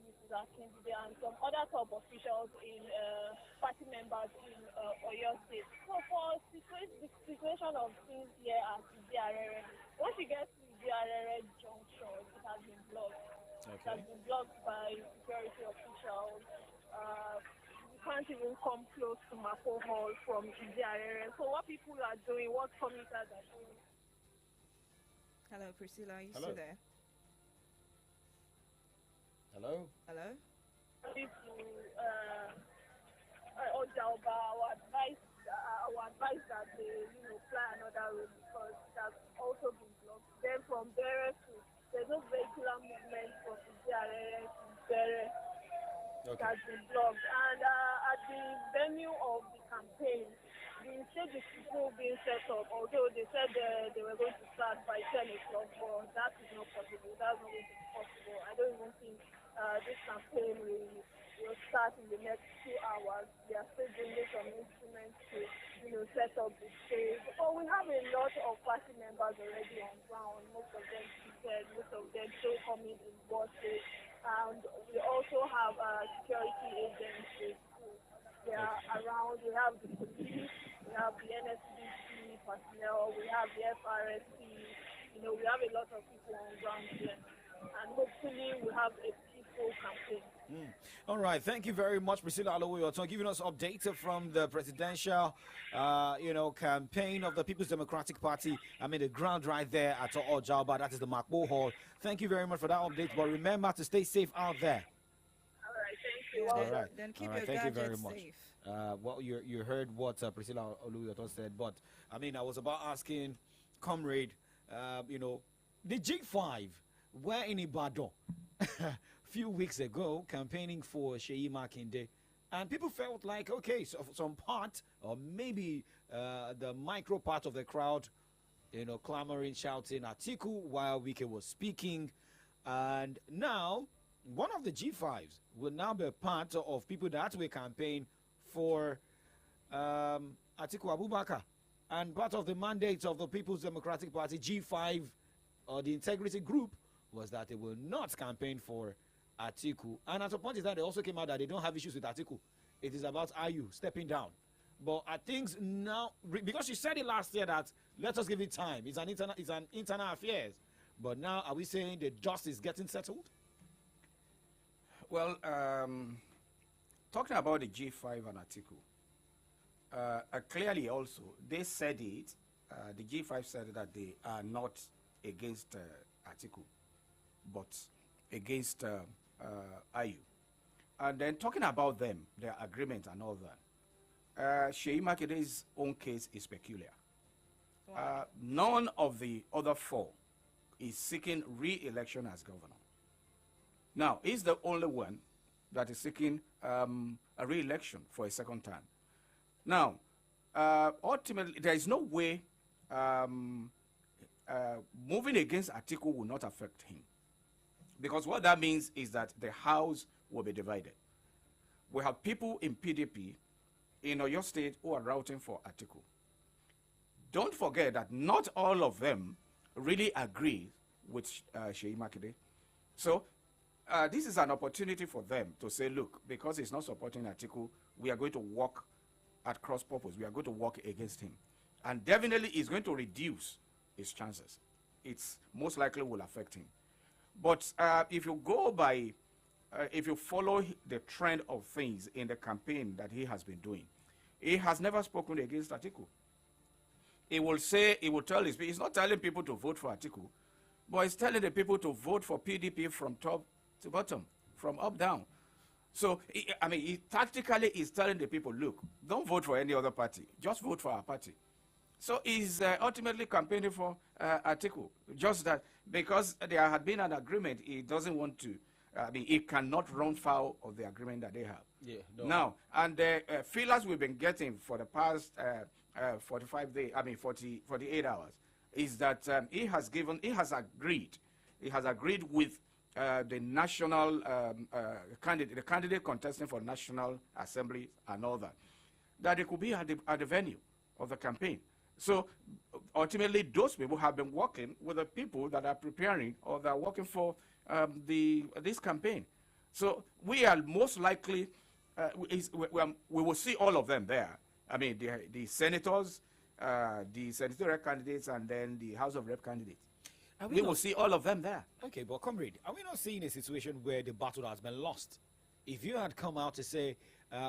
Speaker 18: Mrs. Akindide and some other top officials in party members in Oyo State. So for the situation of things here at Idiarere, once you get to Idiarere Junction, it has been blocked. Okay. It has been blocked by security officials. You can't even come close to Mako Hall from Idiarere. So what people are doing, what commuters are doing.
Speaker 3: Hello, Priscilla. Are you
Speaker 1: Hello.
Speaker 3: still there?
Speaker 1: Hello?
Speaker 3: Hello?
Speaker 18: If Ojaoba, our advice that they fly another route because that's also been blocked. Then from Bere there's no vehicular movement from Idiarere to Bere. Okay. That's been blocked. And at the venue of the campaign, the stage is still being set up, although they said they were going to start by 10 o'clock, but that is not possible. That's not going to be possible. I don't even think this campaign will start in the next 2 hours. They are still bringing some instruments to set up the stage. But we have a lot of party members already on ground. Most of them seated, most of them still coming in buses. And we also have security agencies. They are around. We have the police, we have the NSBC personnel, we have the FRSC. We have a lot of people on ground here. And hopefully we have a peaceful campaign.
Speaker 1: All right, thank you very much, Priscilla Alowoyoton, giving us updates from the presidential, campaign of the People's Democratic Party. The ground right there at Ojaoba, that is the Makbo Hall. Thank you very much for that update, but remember to stay safe out there.
Speaker 18: All right, thank you.
Speaker 1: All right,
Speaker 3: then keep
Speaker 1: all right.
Speaker 3: your
Speaker 1: Thank you
Speaker 3: gadgets
Speaker 1: very much.
Speaker 3: safe.
Speaker 1: Well, you heard what Priscilla Alowoyoton said, but I was about asking, comrade, the G5 were in Ibadan few weeks ago campaigning for Sheyi Makinde, and people felt like, okay, so some part or maybe the micro part of the crowd, clamoring, shouting Atiku while Wike was speaking, and now one of the G5s will now be part of people that will campaign for Atiku Abubakar, and part of the mandate of the People's Democratic Party G5 or the Integrity Group was that they will not campaign for Atiku. And at a point is that they also came out that they don't have issues with Atiku. It is about Ayu stepping down. But I think now, because she said it last year that let us give it time. It's an internal affairs. But now are we saying the dust is getting settled?
Speaker 17: Well, talking about the G5 and Atiku, clearly also they said it. The G5 said that they are not against Atiku, but against Ayu. And then talking about them, their agreement and all that, Sheyi Makinde's own case is peculiar.
Speaker 3: Wow.
Speaker 17: None of the other four is seeking re-election as governor. Now, he's the only one that is seeking a re-election for a second time. Now, ultimately, there is no way moving against Atiku will not affect him. Because what that means is that the House will be divided. We have people in PDP in Oyo State who are routing for Atiku. Don't forget that not all of them really agree with Sheyi Makinde. So this is an opportunity for them to say, look, because he's not supporting Atiku, we are going to work at cross purpose. We are going to work against him. And definitely is going to reduce his chances. It's most likely will affect him. But if you go by, if you follow the trend of things in the campaign that he has been doing, he has never spoken against Atiku. He will say, he will tell his people, he's not telling people to vote for Atiku, but he's telling the people to vote for PDP from top to bottom, from up down. So, he tactically is telling the people, look, don't vote for any other party, just vote for our party. So he's ultimately campaigning for Atiku, just that because there had been an agreement, he doesn't want to, he cannot run foul of the agreement that they have.
Speaker 1: Yeah. No.
Speaker 17: Now, and the feelers we've been getting for the past 48 hours is that he has agreed with the national the candidate contesting for National Assembly and all that it could be at the venue of the campaign. So ultimately, those people have been working with the people that are preparing or that are working for this campaign. So we are most likely, we will see all of them there. I mean, the senators, the senatorial candidates, and then the House of Rep candidates. We will see all of them there.
Speaker 1: Okay, but comrade, are we not seeing a situation where the battle has been lost? If you had come out to say,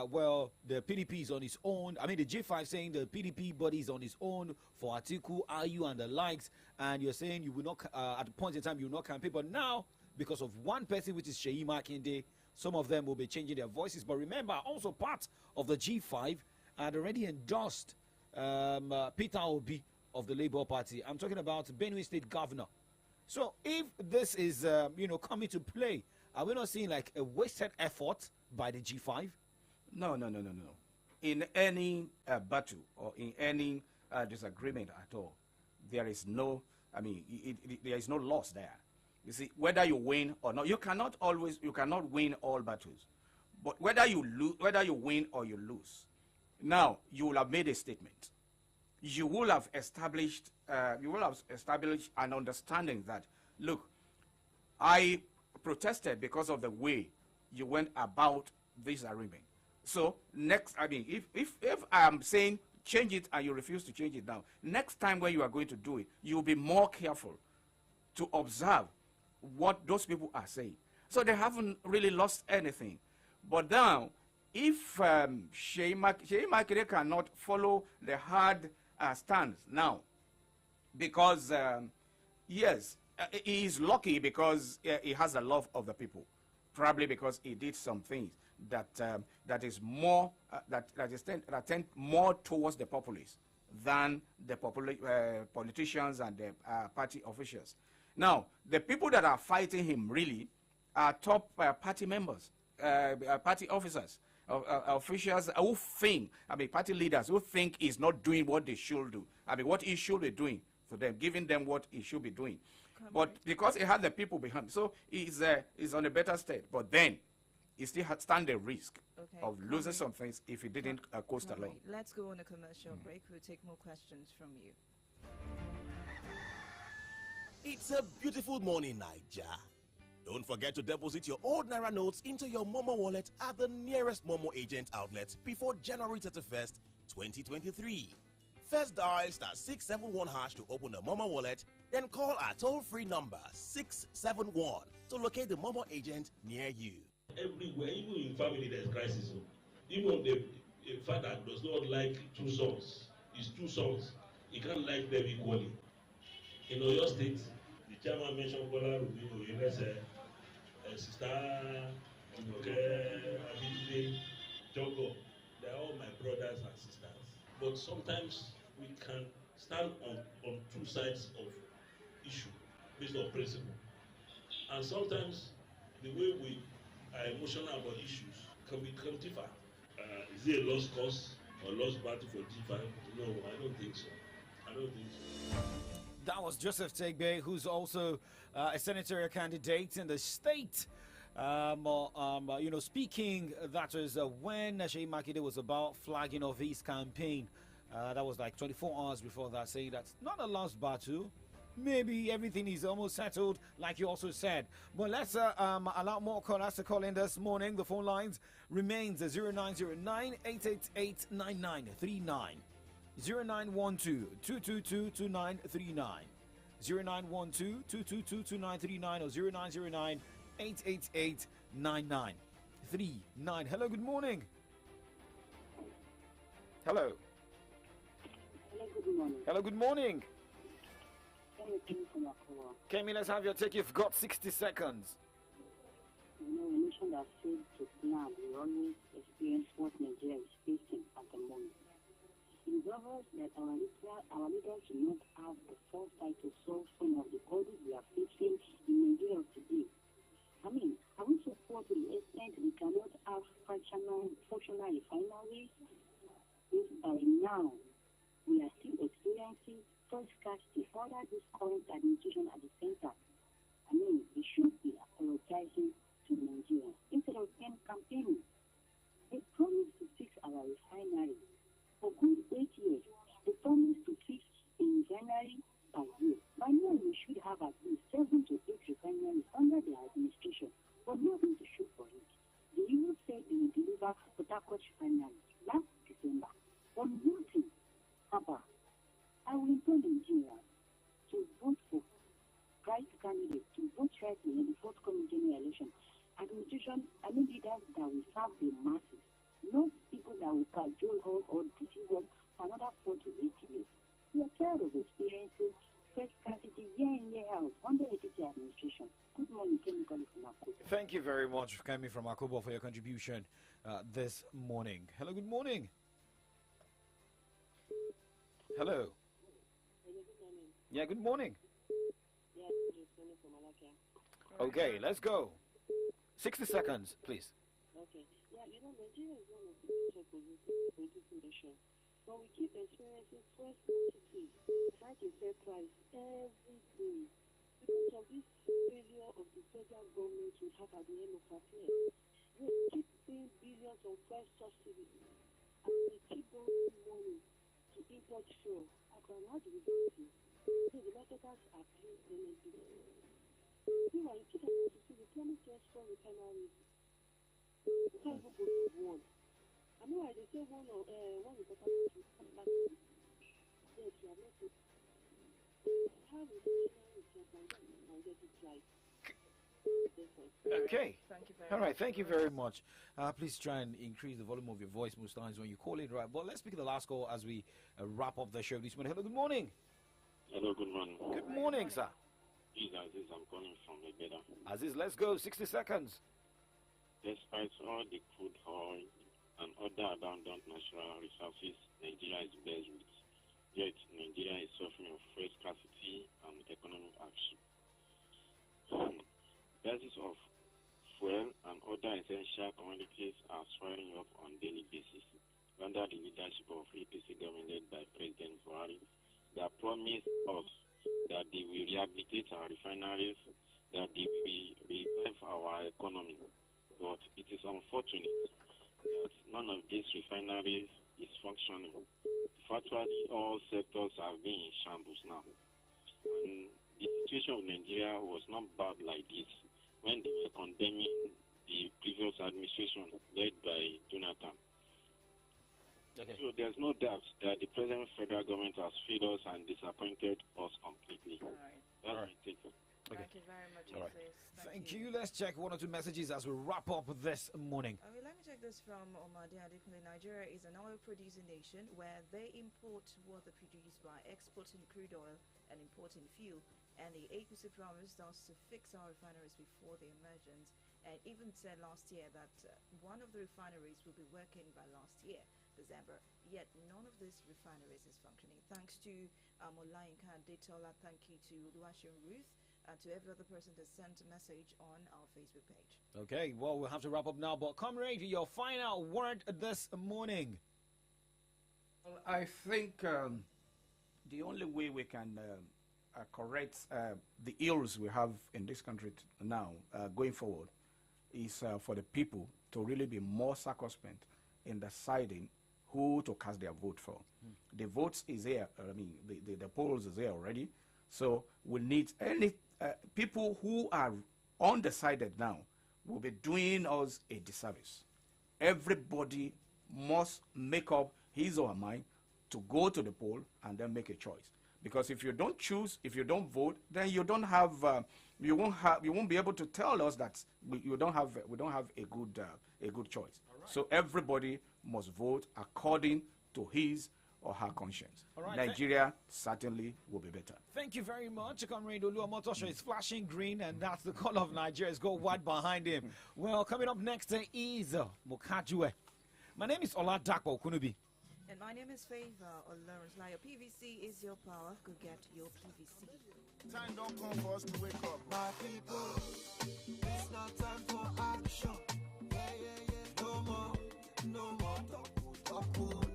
Speaker 1: well, the PDP is on its own, the G5 saying the PDP body is on its own for Atiku, IU, and the likes, and you're saying you will not, at the point in time, you will not campaign, but now, because of one person, which is Sheyi Makinde, some of them will be changing their voices. But remember, also part of the G5 had already endorsed Peter Obi of the Labour Party. I'm talking about Benue State Governor. So if this is, coming to play, are we not seeing like a wasted effort by the G5?
Speaker 17: No. In any battle or in any disagreement at all, there is no, there is no loss there. You see, whether you win or not, you cannot win all battles. But whether you win or you lose, now you will have made a statement. You will have established an understanding that, look, I protested because of the way you went about this agreement. So next, if I'm saying change it and you refuse to change it now, next time when you are going to do it, you'll be more careful to observe what those people are saying. So they haven't really lost anything. But now, if Sheyi Makinde cannot follow the hard stance now, because yes, he is lucky because he has the love of the people, probably because he did some things that is more that tend more towards the populace than the politicians and the party officials. Now, the people that are fighting him really are top party members, party officers, officials who think, party leaders who think he's not doing what they should do. What he should be doing for them, giving them what he should be doing. But because he had the people behind, so he's on a better state. But then, he still stand the risk of losing some things if he didn't coast along.
Speaker 3: Let's go on a commercial break. We'll take more questions from you.
Speaker 6: It's a beautiful morning, Niger. Don't forget to deposit your old Naira notes into your Momo wallet at the nearest Momo agent outlet before January 31st, 2023. First dial *671# to open the Momo wallet, then call our toll-free number 671 to locate the Momo agent near you.
Speaker 19: Everywhere, even in family, there's crisis. Even the father does not like two sons, his two sons, he can't like them equally. In Oyo State, the chairman mentioned Bola Rubino, Sister Abidile, Jogo. They are all my brothers and sisters. But sometimes we can stand on two sides of issue based on principle. And sometimes the way we are emotional about issues can differ. Is it a lost cause or lost battle for G5? No, I don't think so.
Speaker 1: That was Joseph Tegbe, who's also a senatorial candidate in the state. Speaking, that was when Sheyi Makinde was about flagging of his campaign. That was like 24 hours before that, saying that's not a lost battle. Maybe everything is almost settled, like you also said. But let's allow more callers to call in this morning. The phone lines remains 0909-888-9939. 0912-222-2939. 0912-222-2939 or 0909-888-9939. Hello, good morning. Hello.
Speaker 20: Hello, good morning.
Speaker 1: Hello, good morning.
Speaker 20: Kemi,
Speaker 1: let's have your take. You've got 60 seconds.
Speaker 20: You know, a nation that failed to plan will always experience what Nigeria is facing at the moment. It obvious that our leaders do not have the foresight to solve some of the problems we are facing in Nigeria today. I mean, are we so poor to the extent we cannot have functional refineries? If by now we are still experiencing first scarcity under this current administration at the center, I mean, we should be apologizing to Nigeria instead of them campaigning. They promised to fix our refinery for good 8 years. They promised to fix a refinery per year. By now, we should have at least 7 to 8 refineries under their administration, but nothing to show for it. They even said they will deliver Port Harcourt refinery last December. But nothing. Papa, I will implore Nigeria to vote for right candidates, to vote rightly in the forthcoming general election. Administration, leaders that will serve the masses, not people that will cajole us or deceive us for another 4 to 8 years. We are tired of experiencing first scarcity year in, year out under APC administration. Good morning, Kemi from Akobo.
Speaker 1: Thank you very much, Kemi from Akobo, for your contribution this morning. Hello, good morning. Hello. Yeah, good morning.
Speaker 20: Yeah, good morning from Malakia.
Speaker 1: Okay, let's go. 60 seconds, please.
Speaker 20: Okay. Yeah, you know, Nigeria is one of the most producing nations, but we keep experiencing first scarcity, trying to set price every day. Because of this failure of the federal government we have at the end of our year, we keep paying billions of first subsidies, and we keep borrowing money to import fuel. How do we do this? So the marketers are paying energy. Meanwhile, in 2016, we promised us 4 refineries. We can't even go to one. I mean, they say one important to come back to. Yes, we are not to. How will the refineries get it right?
Speaker 1: Okay.
Speaker 3: Thank you very
Speaker 1: All right.
Speaker 3: much.
Speaker 1: Thank you very much. Please try and increase the volume of your voice most times when you call in, right? But let's pick the last call as we wrap up the show this morning. Hello, good morning.
Speaker 21: Hello, good morning.
Speaker 1: Good morning, sir.
Speaker 21: This is Aziz. I'm calling from Ebeda.
Speaker 1: Aziz, let's go. 60 seconds.
Speaker 21: Despite all the crude oil and other abundant natural resources Nigeria is blessed with, yet Nigeria is suffering of fuel scarcity and economic hardship. Prices of fuel and other essential commodities are swelling up on a daily basis. Under the leadership of APC government led by President Buhari, they promised us that they will rehabilitate our refineries, that they will revive our economy. But it is unfortunate that none of these refineries is functioning. Virtually all sectors have been in shambles now. And the situation of Nigeria was not bad like this when they were condemning the previous administration led by Jonathan.
Speaker 1: Okay.
Speaker 21: So there's no doubt that the present federal government has failed us and disappointed us completely.
Speaker 3: All right.
Speaker 21: That's my take.
Speaker 1: Okay.
Speaker 3: Thank you very much,
Speaker 1: All right.
Speaker 3: Aziz.
Speaker 1: Thank you. Let's check 1 or 2 messages as we wrap up this morning.
Speaker 3: Okay, let me check this from Omadi Adekunle. Nigeria is an oil-producing nation where they import what they produce by exporting crude oil and importing fuel. And the APC promised us to fix our refineries before the emergence, and even said last year that one of the refineries will be working by last year, December. Yet none of these refineries is functioning. Thanks to Olayinka Detola, thank you to Oluwaseun Ruth, and to every other person that sent a message on our Facebook page.
Speaker 1: Okay, well, we'll have to wrap up now, but comrade, your final word this morning.
Speaker 17: Well, I think the only way we can correct the ills we have in this country now, going forward, is for the people to really be more circumspect in deciding who to cast their vote for. The votes is here. I mean, the polls is there already. So we need any people who are undecided now will be doing us a disservice. Everybody must make up his or her mind to go to the poll and then make a choice. Because if you don't choose, if you don't vote, then you don't have, you won't be able to tell us that we don't have a good choice. Right. So everybody must vote according to his or her conscience. Right, Nigeria certainly will be better.
Speaker 1: Thank you very much. Comrade Oluwamotosho is flashing green, and that's the color of Nigeria. It's got white behind him. Well, coming up next is Mokajue. My name is Oladapo Kunubi.
Speaker 3: And my name is Favor Olorunslayo. PVC is your power. Go get your PVC.
Speaker 8: Time don't come for us to wake up. My people, it's not time for action. Yeah. No more, talk.